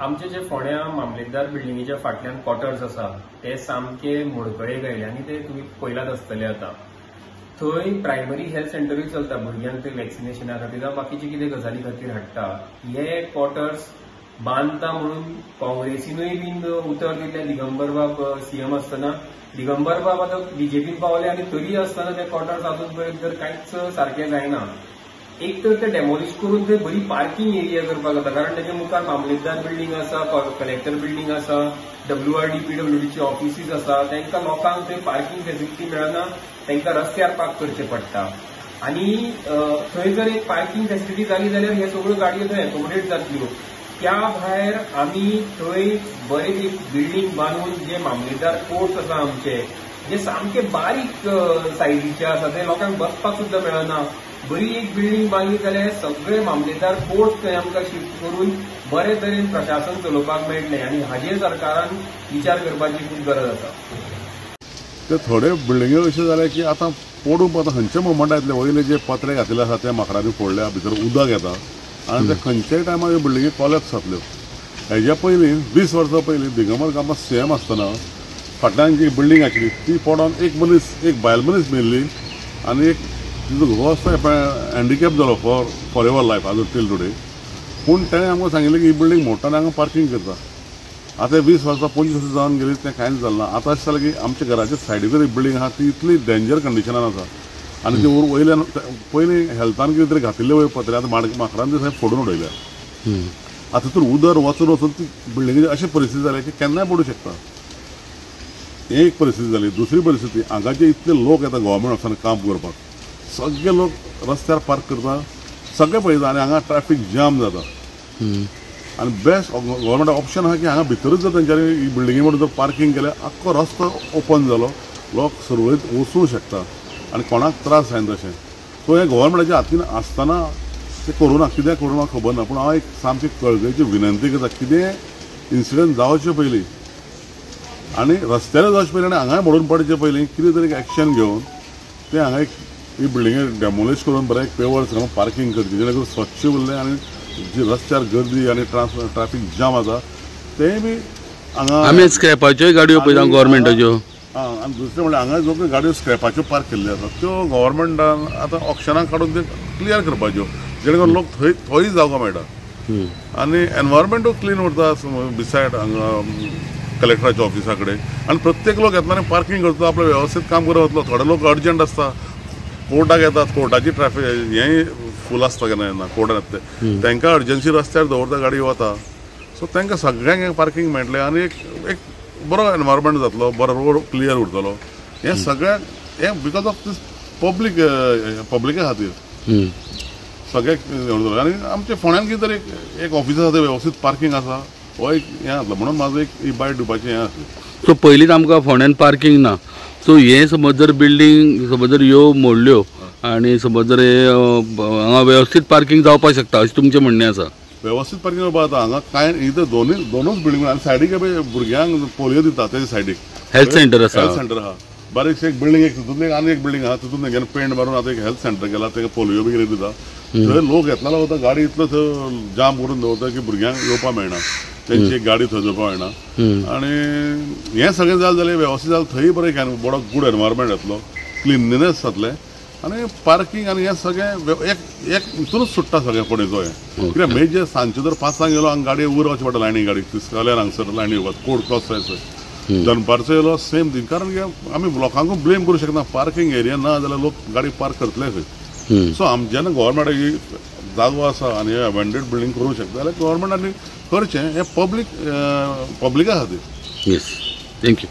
आमचे जे फोंड्या मामलेदार बिल्डिंगेच्या फाटल्यान क्वॉर्टर्स आसा ते सामके मोडकळे गायले आनी ते तुम्ही पळयलाच आसतले आता थंय प्रायमरी हेल्थ सेंटरूय चलता भुरग्यांक ते वॅक्सिनेशना खातीर जावं बाकीचे कितें गजाली खातीर हाडटा हे क्वॉर्टर्स बांदता म्हणून काँग्रेसीनूय बीन उतर दिल्ले दिगंबर बाब सीएम आसतना दिगंबर बाब आतां बीजेपीन पावले आनी तरी आसतना ते क्वॉर्टर्स अजून पर्यंत तर कांयच सारकें जायना एक तर ते डेमोलिश करून ते बरी पार्किंग एरिया करपाक जाता कारण त्याच्या मुखार मामलेदार बिल्डिंग आसा कलेक्टर बिल्डिंग आसा WRD PWDची ऑफिसीस आसा तांकां लोकांक ते पार्किंग फेसिलिटी मेळना तांकां रस्त्यार पार्क करचें पडटा आनी थंय जर एक पार्किंग फेसिलिटी जाली जाल्यार हे सगळ्यो गाडयो थंय एकोमोडेट जातल्यो त्या भायर आमी थंय बरें एक बिल्डिंग बांदून जे मामलेदार कोर्ट्स आसा आमचे जे सामके बारीक सायजीचे आसा ते लोकांक बसपाक सुद्दां मेळना बरी एक बिल्डिंग बांदली जाल्यार सगळे मामलेदार कोर्ट्स थंय आमकां शिफ्ट करून बरे तरेन प्रशासन चलोवपाक मेळटलें आनी हाजेर सरकारान विचार करपाची खूब गरज आसा ते थोडे बिल्डिंग्यो अशें जाले की आतां पडून आतां खंयचे मोमेंट येतले वयले जे पत्रे घातलेले आसा ते माकडांनी फोडल्या भितर उदक येता आनी ते खंयच्याय टायमार ह्यो बिल्डिंगी कॉलेप्स जातल्यो हेज्या पयलीं 20 वर्सां पयलीं दिगंबर गांवांत सीएम आसतना फाटल्यान जी बिल्डिंग आशिल्ली ती पडोन एक बायल मनीस मेल्ली आनी एक तिजो घोव आसता हँडिकॅप जालो फॉर एवर लायफ आजून टील टुडे पूण ताणें आमकां सांगिल्लें की ही बिल्डिंग मोडटा हांगा पार्किंग करता आतां 20 वर्सां 25 वर्सां जावन गेली तें कांयच जालें ना आतां अशें जालें की आमच्या घराच्या सायडीकूच एक बिल्डिंग आहा ती इतली डेंजर कंडिशनान आसा आनी ती वयल्यान पयलीं हेल्थान कितें तरी घातिल्ले वयर पत्रे आतां माकडान ते फोडून उडयल्या आतां तर उदर वचून ती बिल्डिंगेची अशी परिस्थिती जाली की केन्नाय पडूं शकता एक परिस्थिती जाली दुसरी परिस्थिती हांगाचे इतले लोक येता गव्हर्मेंट ऑफिसान काम करपाक सगळे लोक रस्त्यार पार्क करता सगळे पळयता आनी हांगा ट्रॅफिक जाम जाता आनी बेस्ट गव्हर्मेंट ऑप्शन आहा की हांगा भितरूच जर तेंच्यांनी ही बिल्डिंगे म्हणून जर पार्किंग केलें आख्खो रस्तो ओपन जालो लोक सुरळीत वचूंक शकता आनी कोणाक त्रास जायना तशें सो हें गव्हर्मेंटाच्या हातीन आसतना ते करूं ना कित्याक करूं ना खबर ना पूण हांव एक सामकी कळकळीची विनंती करता कितें इन्सिडंट जावचे पयलीं आनी रस्त्यार जावचे पयलीं आनी हांगाय मोडून पडचे पयलीं कितें तरी एक्शन घेवन ते हांगा एक ही बिल्डिंगे डेमोलिश करून बरें एक पेवर्स हांगा पार्किंग करची जेणे करून स्वच्छ उरलें आनी जी रस्त्यार गर्दी आनी ट्रॅफिक जाम आसा तेंय बी हांगा आमी स्क्रॅपाच्यो गाडयो पळयता गव्हर्मेंटाच्यो आनी दुसरें म्हणल्यार हांगा जो पळय गाडयो स्क्रॅपाच्यो पार्क केल्ल्यो आसात त्यो गव्हर्मेंटान आतां ऑप्शनाक काडून ते क्लियर करपाच्यो जेणे करून लोक थंय जावपाक मेळटा आनी एनवायरमेंटूय क्लीन उरता बिसायड हांगा कलेक्टराच्या ऑफिसा कडेन आनी प्रत्येक लोक येतना पार्किंग करता आपलें वेवस्थीत काम करत वतलो थोडे लोक अर्जंट आसता कोर्टाक येतात कोर्टाची ट्रॅफिक हेंय फूल आसता केन्ना केन्ना कोर्टान येता ते तांकां अर्जन्सी रस्त्यार दवरता गाडी वता सो तांकां सगळ्यांक पार्किंग मेळटलें आनी एक बरो एनवायरमेंट जातलो बरो रोड क्लियर उरतलो हें सगळ्यांक हें बिकॉज ऑफ दीस पब्लिका खातीर सगळ्याक आनी आमच्या फोंड्यान कितें तरी एक ऑफिस आसा थंय वेवस्थीत पार्किंग आसा हो एक हें जातलो म्हणून म्हाजो एक बायट दिवपाचें हें आसा सो पयलींच आमकां फोंड्यान पार्किंग ना सो हे समज जर बिल्डिंग समज जर ह्यो मोडल्यो आनी समज जर हांगा वेवस्थीत पार्किंग जावपाक शकता अशें तुमचें म्हणणें आसा वेवस्थीत पार्किंग जावपाक जाता हांगा कांय इतर दोनूच बिल्डिंग आनी सायडीक भुरग्यांक पोलियो दिता तेजे सायडीक हेल्थ सेंटर आसा आहा बारीकशें एक बिल्डिंग एक तितूंतली आनी एक बिल्डिंग आहा तितून तेंच्यानी पेंट मारून आतां एक हेल्थ सेंटर केला तेका पोलियो बी कितें दिता थंय लोक येतलो वता गाडी इतलो थंय जाम करून दवरता की भुरग्यांक येवपाक मेळना तेंची एक गाडी थंय दवरपाक मेळना आनी हें सगळें जालें जाल्यार वेवस्थीत जालें थंय बरें बरो गूड एनवायरमेंट येतलो क्लिनलीनेस जातलें आनी पार्किंग आनी हें सगळें एक हितूनच सुट्टा सगळें फोंडेचो हें कित्याक मेजर सांजचे जर 5 गेलो हांगा गाडये वयर वचचें पडटा लायनी गाडी तिसकाल्यार हांगसर लायनी येवपाक कोर्ट क्रॉस जायसर दनपारचो येयलो सेम थींग कारण की आमी लोकांकूय ब्लेम करूं शकना पार्किंग एरिया ना जाल्यार लोक गाडी पार्क करतले खंय सो जेन्ना गव्हर्मेंटाक ही जागो आसा आनी अबॅन्डन्ड बिल्डिंग करूंक शकता जाल्यार गव्हर्मेंटानी करचें हें पब्लिका खातीर येस थँक्यू